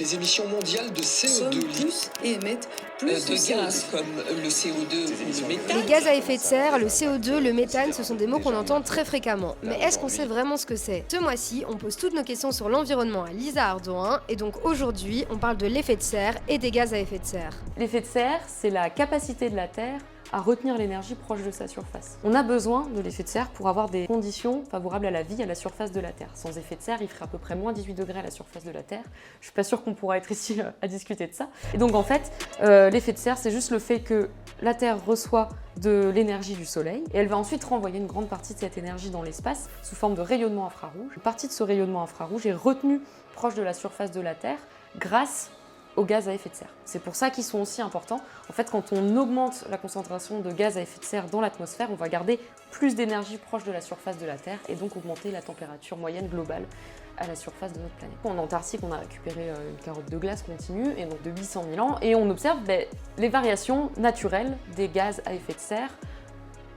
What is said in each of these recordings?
Les émissions mondiales de Consomment CO2 plus et émettent plus de CO2. gaz comme le CO2 ou le méthane. Les gaz à effet de serre, le CO2, le méthane, ce sont des mots qu'on entend très fréquemment. Mais est-ce qu'on sait vraiment ce que c'est? Ce mois-ci, on pose toutes nos questions sur l'environnement à Lisa Ardouin, et donc aujourd'hui, on parle de l'effet de serre et des gaz à effet de serre. L'effet de serre, c'est la capacité de la Terre à retenir l'énergie proche de sa surface. On a besoin de l'effet de serre pour avoir des conditions favorables à la vie à la surface de la Terre. Sans effet de serre, il ferait à peu près moins 18 degrés à la surface de la Terre. Je suis pas sûre qu'on pourra être ici à discuter de ça. Et donc en fait, l'effet de serre, c'est juste le fait que la Terre reçoit de l'énergie du Soleil et elle va ensuite renvoyer une grande partie de cette énergie dans l'espace sous forme de rayonnement infrarouge. Une partie de ce rayonnement infrarouge est retenue proche de la surface de la Terre grâce aux gaz à effet de serre. C'est pour ça qu'ils sont aussi importants. En fait, quand on augmente la concentration de gaz à effet de serre dans l'atmosphère, on va garder plus d'énergie proche de la surface de la Terre et donc augmenter la température moyenne globale à la surface de notre planète. En Antarctique, on a récupéré une carotte de glace continue et donc de 800 000 ans et on observe les variations naturelles des gaz à effet de serre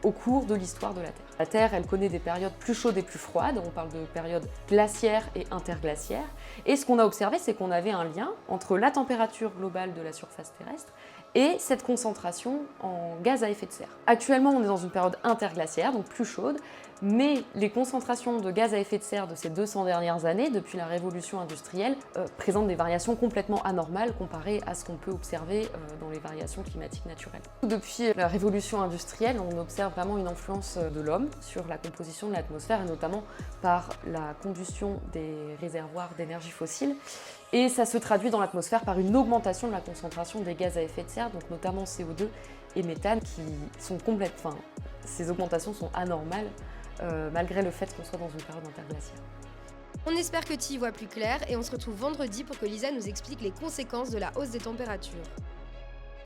au cours de l'histoire de la Terre. La Terre, elle connaît des périodes plus chaudes et plus froides, on parle de périodes glaciaires et interglaciaires, et ce qu'on a observé, c'est qu'on avait un lien entre la température globale de la surface terrestre et cette concentration en gaz à effet de serre. Actuellement, on est dans une période interglaciaire, donc plus chaude, mais les concentrations de gaz à effet de serre de ces 200 dernières années, depuis la révolution industrielle, présentent des variations complètement anormales comparées à ce qu'on peut observer dans les variations climatiques naturelles. Depuis la révolution industrielle, on observe vraiment une influence de l'homme sur la composition de l'atmosphère, et notamment par la combustion des réservoirs d'énergie fossile. Et ça se traduit dans l'atmosphère par une augmentation de la concentration des gaz à effet de serre, donc notamment CO2 et méthane, qui sont ces augmentations sont anormales, malgré le fait qu'on soit dans une période interglaciaire. On espère que tu y vois plus clair et on se retrouve vendredi pour que Lisa nous explique les conséquences de la hausse des températures.